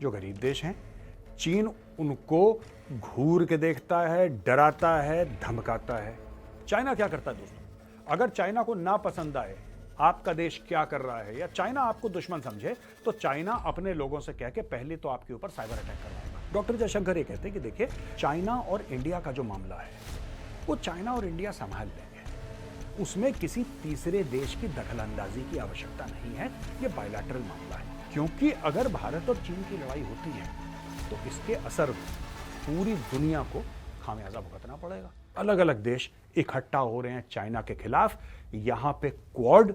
जो गरीब देश हैं, चीन उनको घूर के देखता है, डराता है, धमकाता है। चाइना क्या करता है दोस्तों? अगर चाइना को ना पसंद आए आपका देश क्या कर रहा है या चाइना आपको दुश्मन समझे, तो चाइना अपने लोगों से कह के पहले तो आपके ऊपर साइबर अटैक करवाएगा। डॉक्टर जयशंकर ये कहते हैं कि देखिए, चाइना और इंडिया का जो मामला है वो चाइना और इंडिया संभाल लेंगे, उसमें किसी तीसरे देश की दखलंदाजी की आवश्यकता नहीं है। ये बायलैटरल मामला है, क्योंकि अगर भारत और चीन की लड़ाई होती है तो इसके असर पूरी दुनिया को खामियाजा भुगतना पड़ेगा। अलग अलग देश इकट्ठा हो रहे हैं चाइना के खिलाफ। यहां पे क्वाड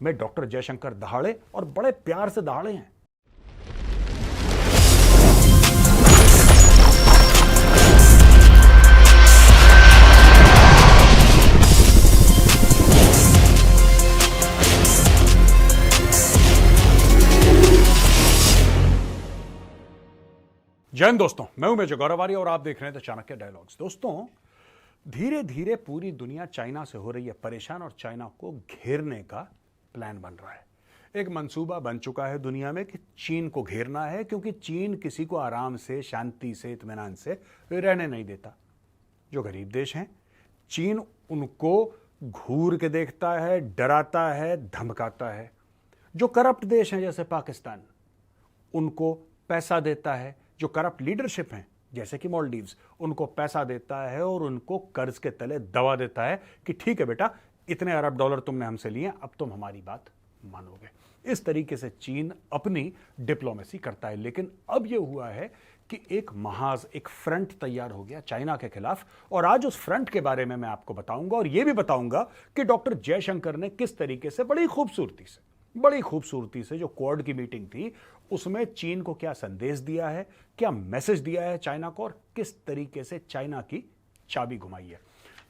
में डॉक्टर जयशंकर दहाड़े, और बड़े प्यार से दहाड़े हैं। जय हिंद दोस्तों, मैं हूं मेजर गौरवारी और आप देख रहे हैं द चाणक्य डायलॉग्स। दोस्तों, धीरे धीरे पूरी दुनिया चाइना से हो रही है परेशान और चाइना को घेरने का प्लान बन रहा है। एक मंसूबा बन चुका है दुनिया में कि चीन को घेरना है, क्योंकि चीन किसी को आराम से, शांति से, इत्मीनान से रहने नहीं देता। जो गरीब देश हैं, चीन उनको घूर के देखता है, डराता है, धमकाता है। जो करप्ट देश हैं जैसे पाकिस्तान, उनको पैसा देता है। जो करप्ट लीडरशिप हैं जैसे कि मालदीव्स, उनको पैसा देता है और उनको कर्ज के तले दबा देता है कि ठीक है बेटा, इतने अरब डॉलर तुमने हमसे लिए, अब तुम हमारी बात मानोगे। इस तरीके से चीन अपनी डिप्लोमेसी करता है। लेकिन अब यह हुआ है कि एक फ्रंट तैयार हो गया चाइना के खिलाफ, और आज उस फ्रंट के बारे में मैं आपको बताऊंगा, और यह भी बताऊंगा कि डॉक्टर जयशंकर ने किस तरीके से बड़ी खूबसूरती से जो क्वाड की मीटिंग थी उसमें चीन को क्या संदेश दिया है, क्या मैसेज दिया है चाइना को, और किस तरीके से चाइना की चाबी घुमाई है।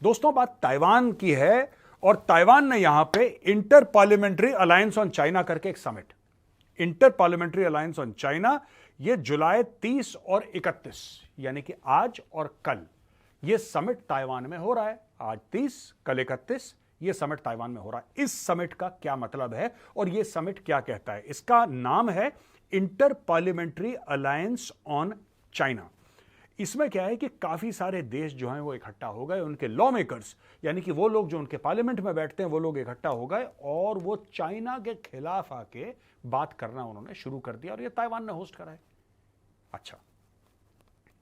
दोस्तों, बात ताइवान की है, और ताइवान ने यहां पे inter parliamentary alliance on China करके एक summit, inter parliamentary alliance on China, ये जुलाई 30 और 31 यानी कि आज और कल ये समिट ताइवान में हो रहा है। आज 30, कल 31 ये समिट ताइवान में हो रहा है। इस समिट का क्या मतलब है और ये समिट क्या कहता है? इसका नाम है inter parliamentary alliance on China. इसमें क्या है कि काफी सारे देश जो हैं वो इकट्ठा हो गए, उनके लॉ मेकर्स यानी कि वो लोग जो उनके पार्लियामेंट में बैठते हैं वो लोग इकट्ठा हो गए, और वो चाइना के खिलाफ आके बात करना उन्होंने शुरू कर दिया, और ये ताइवान ने होस्ट करा है। अच्छा,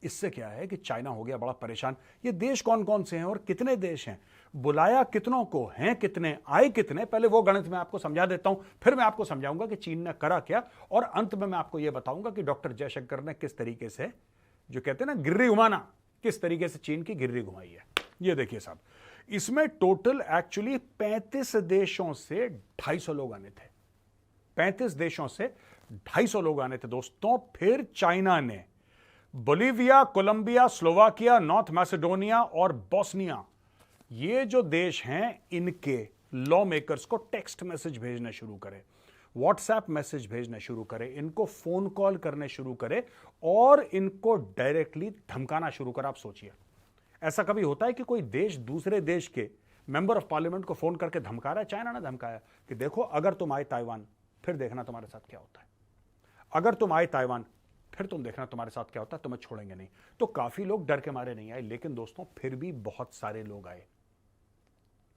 इससे क्या है कि चाइना हो गया बड़ा परेशान। ये देश कौन कौन से हैं और कितने देश हैं, बुलाया कितनों को, हैं कितने, आए कितने, पहले वो गणित में आपको समझा देता हूं, फिर मैं आपको समझाऊंगा कि चीन ने करा क्या, और अंत में मैं आपको यह बताऊंगा कि डॉक्टर जयशंकर ने किस तरीके से, जो कहते हैं ना गिर्री घुमाना, किस तरीके से चीन की गिर्री घुमाई है। ये देखिए साहब, इसमें टोटल एक्चुअली 35 देशों से 250 लोग आने थे। 35 देशों से 250 लोग आने थे दोस्तों। फिर चाइना ने Bolivia, Colombia, Slovakia, North Macedonia और बोस्निया, ये जो देश हैं, इनके लॉ मेकर्स को टेक्स्ट मैसेज भेजने शुरू करे, व्हाट्सएप मैसेज भेजने शुरू करे, इनको फोन कॉल करने शुरू करे, और इनको डायरेक्टली धमकाना शुरू करा। आप सोचिए, ऐसा कभी होता है कि कोई देश दूसरे देश के मेंबर ऑफ पार्लियामेंट को फोन करके धमका रहा है? चाइना ने धमकाया कि देखो, अगर तुम आए ताइवान, फिर देखना तुम्हारे साथ क्या होता है। अगर तुम आए ताइवान, फिर तुम देखना तुम्हारे साथ क्या होता है, तुम्हें छोड़ेंगे नहीं। तो काफी लोग डर के मारे नहीं आए, लेकिन दोस्तों फिर भी बहुत सारे लोग आए,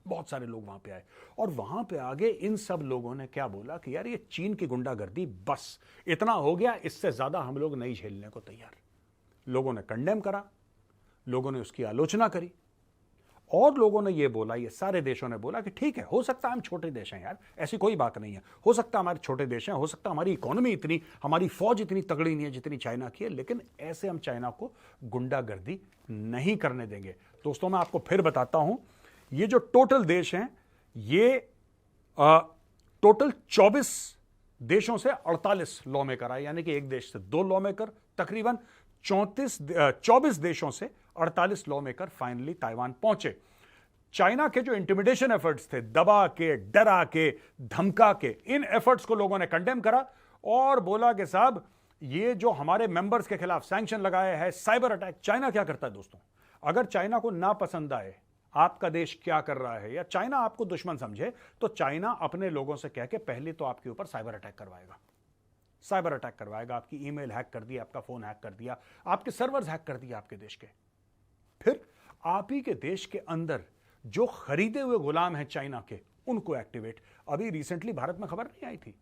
बहुत सारे लोग वहां पे आए। और वहां पे आगे इन सब लोगों ने क्या बोला कि यार, ये चीन की गुंडागर्दी बस इतना हो गया, इससे ज्यादा हम लोग नहीं झेलने को तैयार। लोगों ने कंडेम करा, लोगों ने उसकी आलोचना करी, और लोगों ने यह बोला, ये सारे देशों ने बोला कि ठीक है, हो सकता है हम छोटे देश हैं यार, ऐसी कोई बात नहीं है, हो सकता है हमारे छोटे देश हैं, हो सकता है हमारी इकोनॉमी इतनी, हमारी फौज इतनी तगड़ी नहीं है जितनी चाइना की है, लेकिन ऐसे हम चाइना को गुंडागर्दी नहीं करने देंगे। दोस्तों, मैं आपको फिर बताता हूं, ये जो टोटल देश हैं, ये टोटल 24 देशों से 48 लॉ मेकर आए, यानी कि एक देश से 2 लॉ मेकर, तकरीबन 24 देशों से 48 लॉ मेकर फाइनली ताइवान पहुंचे। चाइना के जो इंटिमिडेशन एफर्ट्स थे, दबा के, डरा के, धमका के, इन एफर्ट्स को लोगों ने कंडेम करा और बोला कि साहब, ये जो हमारे मेंबर्स के खिलाफ सैंक्शन लगाए हैं, साइबर अटैक। चाइना क्या करता है दोस्तों? अगर चाइना को ना पसंद आए आपका देश क्या कर रहा है, या चाइना आपको दुश्मन समझे, तो चाइना अपने लोगों से कह के पहले तो आपके ऊपर साइबर अटैक करवाएगा। साइबर अटैक करवाएगा, आपकी ईमेल हैक कर दिया, आपका फोन हैक कर दिया, आपके सर्वर्स हैक कर दिया आपके देश के। फिर आप ही के देश के अंदर जो खरीदे हुए गुलाम हैं चाइना के, उनको एक्टिवेट। अभी रिसेंटली भारत में खबर नहीं आई थी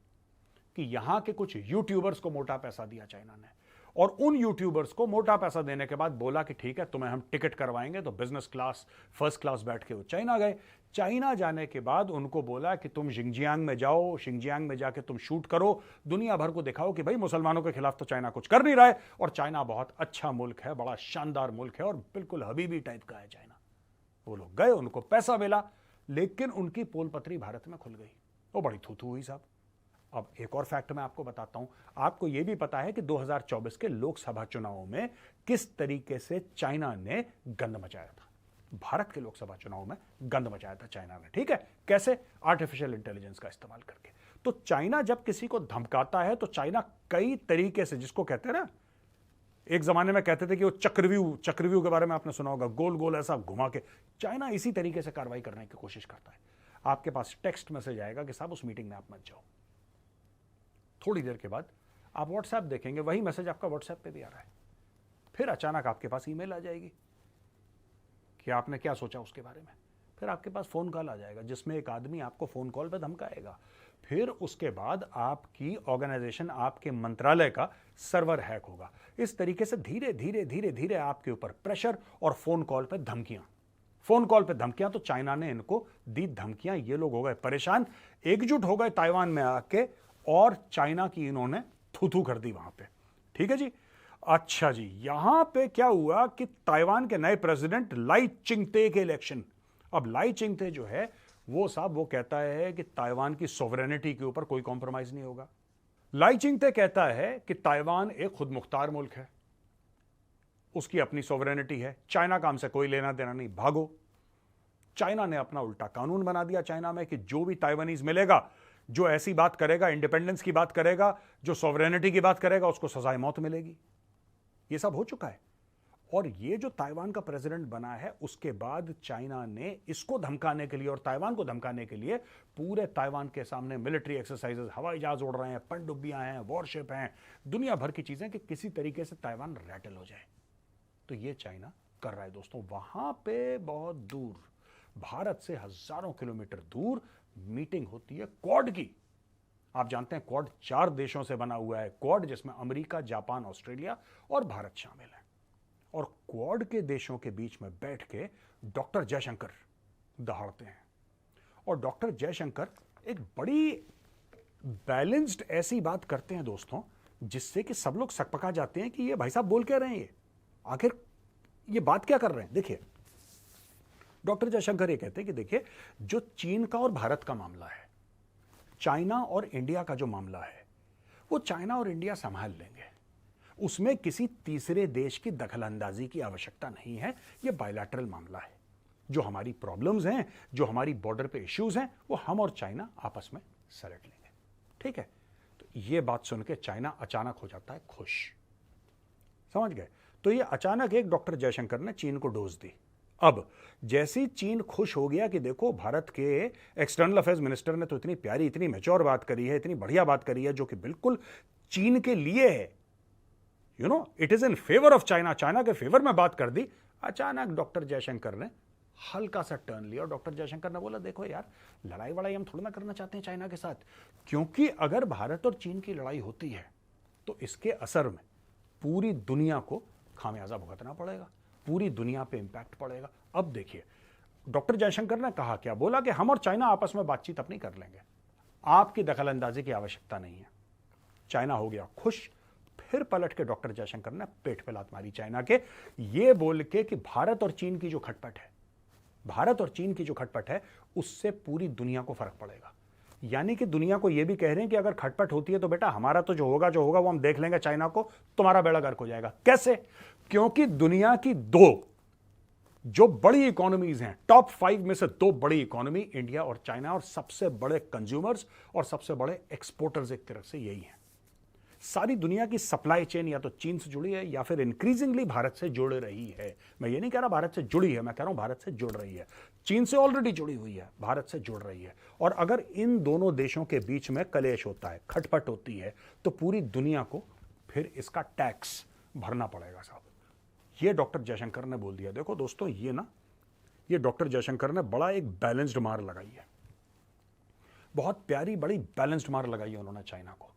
कि यहां के कुछ यूट्यूबर्स को मोटा पैसा दिया चाइना ने, और उन यूट्यूबर्स को मोटा पैसा देने के बाद बोला कि ठीक है तुम्हें हम टिकट करवाएंगे, तो बिजनेस क्लास फर्स्ट क्लास बैठ के वो चाइना गए। चाइना जाने के बाद उनको बोला कि तुम शिंजियांग में जाओ, शिंजियांग में जाके तुम शूट करो, दुनिया भर को दिखाओ कि भाई मुसलमानों के खिलाफ तो चाइना कुछ कर नहीं रहा है, और चाइना बहुत अच्छा मुल्क है, बड़ा शानदार मुल्क है, और बिल्कुल हबीबी टाइप का है चाइना। वो लोग गए, उनको पैसा मिला, लेकिन उनकी पोल पत्री भारत में खुल गई। वो बड़ी थू थू हुई साहब। अब एक और फैक्ट मैं आपको बताता हूं। आपको यह भी पता है कि 2024 के लोकसभा चुनावों में किस तरीके से चाइना ने गंद मचाया था। भारत के लोकसभा चुनाव में गंद मचाया था चाइना ने, ठीक है। कैसे? आर्टिफिशियल इंटेलिजेंस का इस्तेमाल करके। तो चाइना जब किसी को धमकाता है तो चाइना कई तरीके से, जिसको कहते हैं ना, एक जमाने में कहते थे कि वो चक्रव्यूह के बारे में आपने सुना होगा, गोल गोल ऐसा घुमा के, चाइना इसी तरीके से कार्रवाई करने की कोशिश करता है। आपके पास टेक्स्ट मैसेज आएगा कि साहब उस मीटिंग में आप मत जाओ। थोड़ी देर के बाद आप व्हाट्सएप देखेंगे, वही मैसेज आपका व्हाट्सएप पे भी आ रहा है। फिर अचानक आपके पास ईमेल आ जाएगी कि आपने क्या सोचा उसके बारे में। फिर आपके पास फोन कॉल आ जाएगा जिसमें एक आदमी आपको फोन कॉल पे धमकाएगा। फिर उसके बाद आपकी ऑर्गेनाइजेशन, आपके मंत्रालय का सर्वर हैक होगा। इस तरीके से धीरे धीरे धीरे धीरे आपके ऊपर प्रेशर और फोन कॉल पे धमकियां, फोन कॉल पे धमकियां। तो चाइना ने इनको दी धमकियां, ये लोग हो गए परेशान, एकजुट हो गए ताइवान में आके, और चाइना की इन्होंने थू कर दी वहां पे, ठीक है जी। अच्छा जी, यहां पे क्या हुआ कि ताइवान के नए प्रेसिडेंट लाई चिंगते के इलेक्शन। अब लाई चिंगते जो है वो साहब, वो कहता है कि ताइवान की सॉवरेनिटी के ऊपर कोई कॉम्प्रोमाइज नहीं होगा। लाई चिंगते कहता है कि ताइवान एक खुद मुख्तार मुल्क है, उसकी अपनी सॉवरेनिटी है, चाइना का हमसे कोई लेना देना नहीं, भागो। चाइना ने अपना उल्टा कानून बना दिया चाइना में कि जो भी ताइवानीज मिलेगा, जो ऐसी बात करेगा, इंडिपेंडेंस की बात करेगा, जो सॉवरेनिटी की बात करेगा, उसको सजाए मौत मिलेगी। ये सब हो चुका है। और ये जो ताइवान का प्रेसिडेंट बना है, उसके बाद चाइना ने इसको धमकाने के लिए और ताइवान को धमकाने के लिए पूरे ताइवान के सामने मिलिट्री एक्सरसाइजेस, हवाई जहाज उड़ रहे हैं, पनडुब्बियां हैं, वॉरशिप हैं, दुनिया भर की चीजें, कि किसी तरीके से ताइवान रैटल हो जाए। तो ये चाइना कर रहा है दोस्तों। वहां पे बहुत दूर, भारत से हजारों किलोमीटर दूर मीटिंग होती है क्वाड की। आप जानते हैं क्वाड 4 देशों से बना हुआ है क्वाड, जिसमें अमेरिका, जापान, ऑस्ट्रेलिया और भारत शामिल है। और क्वाड के देशों के बीच में बैठ के डॉक्टर जयशंकर दहाड़ते हैं। और डॉक्टर जयशंकर एक बड़ी बैलेंस्ड ऐसी बात करते हैं दोस्तों, जिससे कि सब लोग सकपका जाते हैं कि ये भाई साहब बोल क्या रहे हैं, ये आखिर ये बात क्या कर रहे हैं। देखिए, डॉक्टर जयशंकर ये कहते हैं कि देखिए, जो चीन का और भारत का मामला है, चाइना और इंडिया का जो मामला है, वो चाइना और इंडिया संभाल लेंगे। उसमें किसी तीसरे देश की दखलंदाजी की आवश्यकता नहीं है। ये बायलैटरल मामला है। जो हमारी प्रॉब्लम्स हैं, जो हमारी बॉर्डर पे इश्यूज हैं, वो हम और चाइना आपस में सलट लेंगे, ठीक है। तो ये बात सुन के चाइना अचानक हो जाता है खुश, समझ गए। तो ये अचानक एक डॉक्टर जयशंकर ने चीन को डोज दी। अब जैसी चीन खुश हो गया कि देखो, भारत के एक्सटर्नल अफेयर्स मिनिस्टर ने तो इतनी प्यारी, इतनी मैच्योर बात करी है, इतनी बढ़िया बात करी है, जो कि बिल्कुल चीन के लिए है, you know, it is in favour of China, China के फेवर में बात कर दी। अचानक डॉक्टर जयशंकर ने हल्का सा टर्न लिया और डॉक्टर जयशंकर ने बोला, देखो यार, लड़ाई वड़ाई हम थोड़ा ना करना चाहते हैं चाइना के साथ, क्योंकि अगर भारत और चीन की लड़ाई होती है तो इसके असर में पूरी दुनिया को खामियाजा भुगतना पड़ेगा, पूरी दुनिया पे इंपैक्ट पड़ेगा। अब देखिए, डॉक्टर जयशंकर ने कहा क्या, बोला कि हम और चाइना आपस में बातचीत अपनी कर लेंगे, आपकी दखलंदाजी की आवश्यकता नहीं है। चाइना हो गया खुश। फिर पलट के डॉक्टर जयशंकर ने पेट पे लात मारी चाइना के, ये बोल के कि भारत और चीन की जो खटपट है, भारत और चीन की जो खटपट है, उससे पूरी दुनिया को फर्क पड़ेगा। यानी कि दुनिया को यह भी कह रहे हैं कि अगर खटपट होती है तो बेटा हमारा तो जो होगा वो हम देख लेंगे, चाइना को तुम्हारा बेड़ा गर्क हो जाएगा। कैसे? क्योंकि दुनिया की 2 जो बड़ी इकोनॉमीज हैं, टॉप 5 में से 2 बड़ी इकोनॉमी इंडिया और चाइना, और सबसे बड़े कंज्यूमर्स और सबसे बड़े एक्सपोर्टर्स एक तरफ से यही हैं। सारी दुनिया की सप्लाई चेन या तो चीन से जुड़ी है या फिर इंक्रीजिंगली भारत से जुड़ रही है। मैं ये नहीं कह रहा भारत से जुड़ी है, मैं कह रहा हूं भारत से जुड़ रही है। चीन से ऑलरेडी जुड़ी हुई है, भारत से जुड़ रही है। और अगर इन दोनों देशों के बीच में कलेश होता है, खटपट होती है, तो पूरी दुनिया को फिर इसका टैक्स भरना पड़ेगा साहब। ये डॉक्टर जयशंकर ने बोल दिया। देखो दोस्तों, ये डॉक्टर जयशंकर ने बड़ा एक बैलेंस्ड मार लगाई है, बहुत प्यारी बड़ी बैलेंस्ड मार लगाई है उन्होंने चाइना को।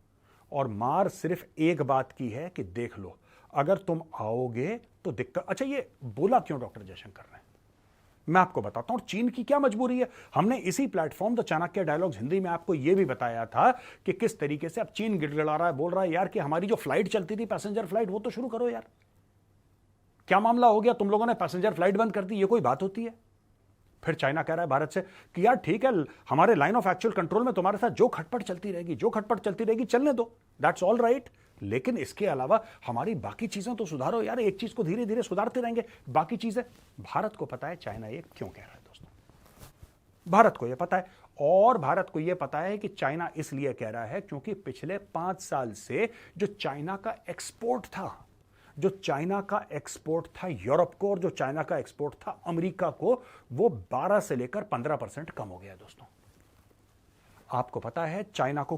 और मार सिर्फ एक बात की है कि देख लो, अगर तुम आओगे तो दिक्कत। अच्छा, ये बोला क्यों डॉक्टर जयशंकर ने, मैं आपको बताता हूं। चीन की क्या मजबूरी है, हमने इसी platform the Chanakya dialogues Hindi में आपको यह भी बताया था कि किस तरीके से अब चीन गिड़गिड़ा रहा है, बोल रहा है यार कि हमारी जो फ्लाइट चलती थी पैसेंजर फ्लाइट, वो तो शुरू करो यार। क्या मामला हो गया, तुम लोगों ने पैसेंजर फ्लाइट बंद कर दी, ये कोई बात होती है? फिर चाइना कह रहा है भारत से कि यार ठीक है, हमारे लाइन ऑफ एक्चुअल कंट्रोल में तुम्हारे साथ जो खटपट चलती रहेगी चलने दो, दैट्स ऑल राइट। लेकिन इसके अलावा हमारी बाकी चीजें तो सुधारो यार, एक चीज को धीरे धीरे सुधारते रहेंगे, बाकी चीजें। भारत को पता है चाइना ये क्यों कह रहा है दोस्तों, भारत को यह पता है। और भारत को यह पता है कि चाइना इसलिए कह रहा है क्योंकि पिछले 5 साल से जो चाइना का एक्सपोर्ट था यूरोप को, और जो चाइना का एक्सपोर्ट था अमेरिका को, वो 12 से लेकर 15% कम हो गया दोस्तों। आपको पता है चाइना को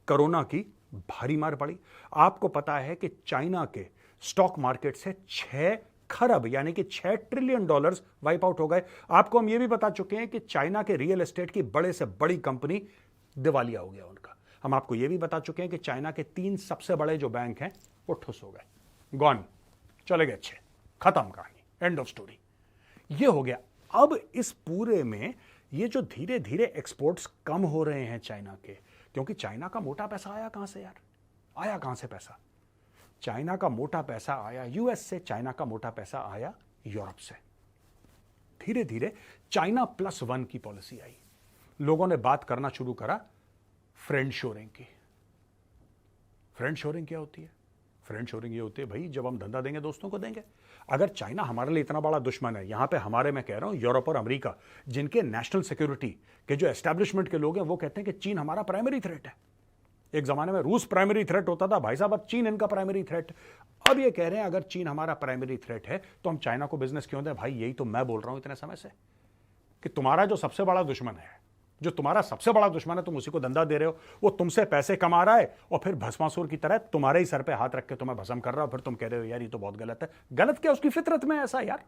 कोरोना की भारी मार पड़ी। आपको पता है कि चाइना के स्टॉक मार्केट से 6 खरब यानी कि $6 ट्रिलियन वाइप आउट हो गए। आपको हम यह भी बता चुके हैं कि चाइना के रियल एस्टेट की बड़े से बड़ी कंपनी दिवालिया हो गया उनका। हम आपको यह भी बता चुके हैं कि चाइना के 3 सबसे बड़े जो बैंक हैं वो ठुस हो गए, गॉन, चले गए, अच्छे, खत्म कहानी, एंड ऑफ स्टोरी। ये हो गया। अब इस पूरे में ये जो धीरे धीरे एक्सपोर्ट्स कम हो रहे हैं चाइना के, क्योंकि चाइना का मोटा पैसा आया कहां से यार, आया कहां से पैसा? चाइना का मोटा पैसा आया यूएस से, चाइना का मोटा पैसा आया यूरोप से। धीरे धीरे चाइना +1 की पॉलिसी आई, लोगों ने बात करना शुरू करा फ्रेंड शोरिंग की। फ्रेंड शोरिंग क्या होती है? फ्रेंड शोरिंग ये होती है भाई, जब हम धंधा देंगे दोस्तों को देंगे। अगर चाइना हमारे लिए इतना बड़ा दुश्मन है, यहां पे हमारे, मैं कह रहा हूं यूरोप और अमेरिका, जिनके नेशनल सिक्योरिटी के जो एस्टैब्लिशमेंट के लोग हैं, वो कहते हैं कि चीन हमारा प्राइमरी थ्रेट है। एक जमाने में रूस प्राइमरी थ्रेट होता था भाई साहब, अब चीन इनका प्राइमरी थ्रेट। अब ये कह रहे हैं अगर चीन हमारा प्राइमरी थ्रेट है तो हम चाइना को बिजनेस क्यों दें? भाई यही तो मैं बोल रहा हूं इतने समय से कि तुम्हारा जो सबसे बड़ा दुश्मन है, तुम उसी को धंधा दे रहे हो, वो तुमसे पैसे कमा रहा है और फिर भस्मासुर की तरह तुम्हारे ही सर पे हाथ रख के तुम्हें भस्म कर रहा है, फिर तुम कह रहे हो यार ये तो बहुत गलत है। गलत क्या, उसकी फितरत में ऐसा यार,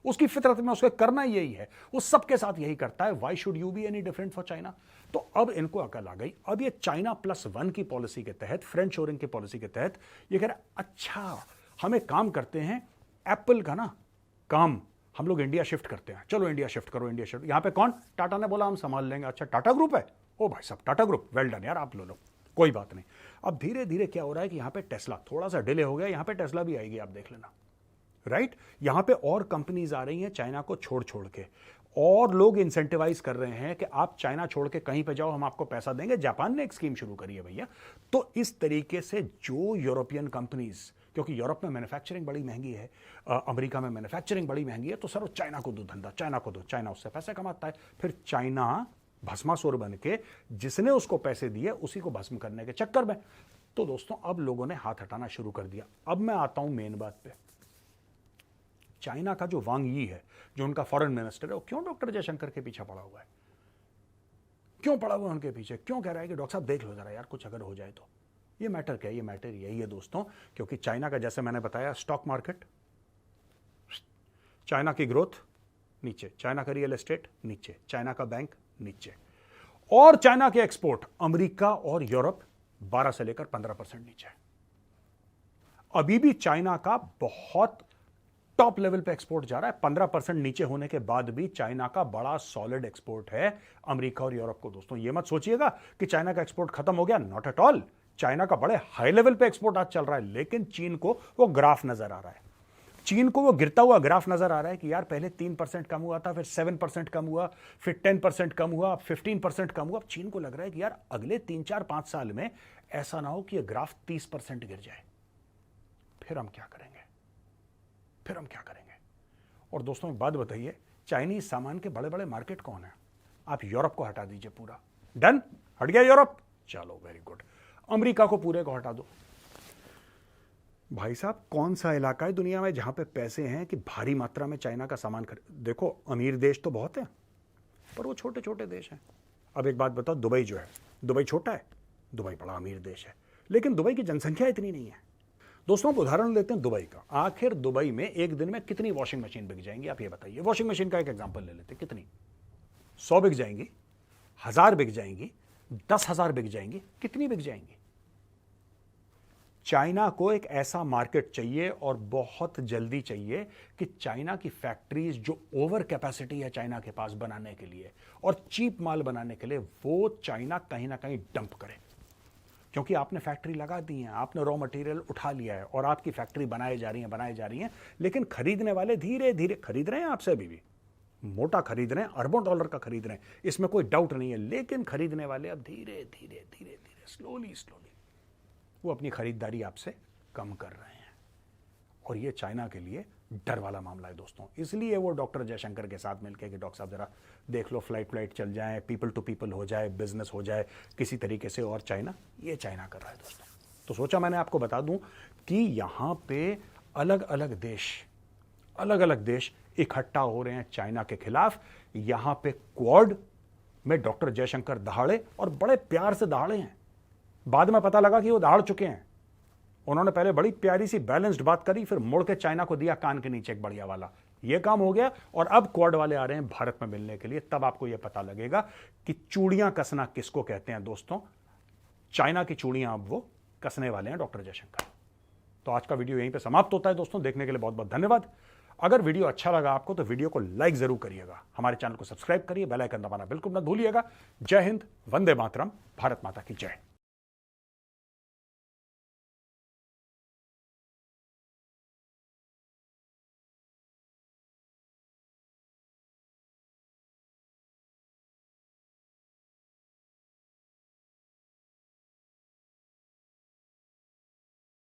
उसकी फितरत में उसके करना यही है, वो सबके साथ यही करता है। Why should you be any different for China? तो अब इनको अकल आ गई। अब ये चाइना +1 की पॉलिसी के तहत, फ्रेंड शोरिंग की पॉलिसी के तहत ये कह रहा है अच्छा हम एक काम करते हैं, एप्पल का ना काम हम लोग इंडिया शिफ्ट करते हैं, चलो इंडिया शिफ्ट करो, इंडिया शिफ्ट। यहां पे कौन? टाटा ने बोला हम संभाल लेंगे। अच्छा टाटा ग्रुप है, ओ भाई साहब टाटा ग्रुप, वेल डन यार, आप लो कोई बात नहीं। अब धीरे धीरे क्या हो रहा है कि यहां पे टेस्ला, थोड़ा सा डिले हो गया, यहां पे टेस्ला भी आएगी, आप देख लेना, राइट। यहां पे और कंपनीज आ रही हैं चाइना को छोड़ छोड़ के, और लोग इंसेंटिवाइज कर रहे हैं कि आप चाइना छोड़ के कहीं पे जाओ, हम आपको पैसा देंगे। जापान ने एक स्कीम शुरू करी है भैया। तो इस तरीके से जो यूरोपियन कंपनीज, क्योंकि यूरोप में मैन्युफैक्चरिंग बड़ी महंगी है, अमेरिका में मैन्युफैक्चरिंग बड़ी महंगी है, तो सर चाइना को दो धंधा, चाइना को दो, चाइना उससे पैसे कमाता है। फिर चाइना भस्मासुर बन के जिसने उसको पैसे दिए उसी को भस्म करने के चक्कर में, तो दोस्तों अब लोगों ने हाथ हटाना शुरू कर दिया। अब मैं आता हूं मेन बात पे। चाइना का जो वांग यी है, जो उनका फॉरेन मिनिस्टर है, वो क्यों डॉक्टर जयशंकर के पीछे पड़ा हुआ है? क्यों पड़ा हुआ है उनके पीछे? क्यों कह रहा है कि डॉक्टर साहब देख लो जरा यार, कुछ अगर हो जाए तो? ये मैटर क्या है? ये मैटर यही है दोस्तों, क्योंकि चाइना का, जैसे मैंने बताया, स्टॉक मार्केट, चाइना की ग्रोथ नीचे, चाइना का रियल एस्टेट नीचे, चाइना का बैंक नीचे, और चाइना के एक्सपोर्ट अमेरिका और यूरोप 12 से लेकर 15% नीचे। अभी भी चाइना का बहुत टॉप लेवल पे एक्सपोर्ट जा रहा है। 15% नीचे होने के बाद भी चाइना का बड़ा सॉलिड एक्सपोर्ट है अमेरिका और यूरोप को। दोस्तों ये मत सोचिएगा कि चाइना का एक्सपोर्ट खत्म हो गया, नॉट एट ऑल। चाइना का बड़े हाई लेवल पे एक्सपोर्ट आज चल रहा है, लेकिन चीन को वो ग्राफ नजर आ रहा है, चीन को वो गिरता हुआ ग्राफ नजर आ रहा है कि यार पहले 3% कम हुआ था, फिर 7% कम हुआ, फिर 10% कम हुआ, 15% कम हुआ। चीन को लग रहा है कि यार अगले 3-4-5 साल में ऐसा ना हो कि ये ग्राफ 30% गिर जाए, फिर हम क्या करेंगे? और दोस्तों एक बात बताइए, चाइनीज सामान के बड़े बड़े मार्केट कौन है? आप यूरोप को हटा दीजिए, पूरा डन, हट गया यूरोप, चलो वेरी गुड। अमेरिका को पूरे को हटा दो। भाई साहब, कौन सा इलाका है दुनिया में जहां पे पैसे हैं कि भारी मात्रा में चाइना का सामान खरीद। देखो, अमीर देश तो बहुत है, पर वो छोटे छोटे देश हैं। अब एक बात बताओ, दुबई जो है, दुबई छोटा है, दुबई बड़ा अमीर देश है, लेकिन दुबई की जनसंख्या इतनी नहीं है। दोस्तों, आप उदाहरण लेते हैं दुबई का। आखिर दुबई में एक दिन में कितनी वॉशिंग मशीन बिक जाएंगी, आप ये बताइए। वॉशिंग मशीन का एक एग्जांपल ले लेते हैं, कितनी? 100 बिक जाएंगी, 1000 बिक जाएंगी, 10,000 बिक जाएंगी, कितनी बिक जाएंगी? चाइना को एक ऐसा मार्केट चाहिए और बहुत जल्दी चाहिए कि चाइना की फैक्ट्रीज जो ओवर कैपेसिटी है चाइना के पास बनाने के लिए और चीप माल बनाने के लिए, वो चाइना कहीं ना कहीं डंप करे। क्योंकि आपने फैक्ट्री लगा दी है, आपने रॉ मटेरियल उठा लिया है और आपकी फैक्ट्री बनाई जा रही हैं, लेकिन खरीदने वाले धीरे धीरे खरीद रहे हैं आपसे, अभी भी मोटा खरीद रहे हैं, अरबों डॉलर का खरीद रहे हैं, इसमें कोई डाउट नहीं है। लेकिन खरीदने वाले अब धीरे धीरे धीरे धीरे स्लोली वो अपनी खरीदारी आपसे कम कर रहे हैं, और ये चाइना के लिए डर वाला मामला है दोस्तों। इसलिए वो डॉक्टर जयशंकर के साथ मिलकर कि डॉक्टर साहब जरा देख लो, फ्लाइट चल जाए, पीपल टू पीपल हो जाए, बिजनेस हो जाए किसी तरीके से, और चाइना कर रहा है दोस्तों। तो सोचा मैंने आपको बता दूं कि यहां पे अलग अलग देश इकट्ठा हो रहे हैं चाइना के खिलाफ। यहां पे क्वाड में डॉक्टर जयशंकर दहाड़े, और बड़े प्यार से दहाड़े हैं। बाद में पता लगा कि वो दहाड़ चुके हैं। उन्होंने पहले बड़ी प्यारी सी बैलेंस्ड बात करी, फिर मुड़ के चाइना को दिया कान के नीचे एक बढ़िया वाला। ये काम हो गया, और अब क्वाड वाले आ रहे हैं भारत में मिलने के लिए। तब आपको यह पता लगेगा कि चूड़ियां कसना किसको कहते हैं दोस्तों। चाइना की चूड़ियां अब वो कसने वाले हैं डॉक्टर जयशंकर। तो आज का वीडियो यहीं पे समाप्त होता है दोस्तों। देखने के लिए बहुत बहुत धन्यवाद। अगर वीडियो अच्छा लगा आपको तो वीडियो को लाइक जरूर करिएगा, हमारे चैनल को सब्सक्राइब करिए, बेल आइकन दबाना बिल्कुल मत भूलिएगा। जय हिंद, वंदे मातरम, भारत माता की जय।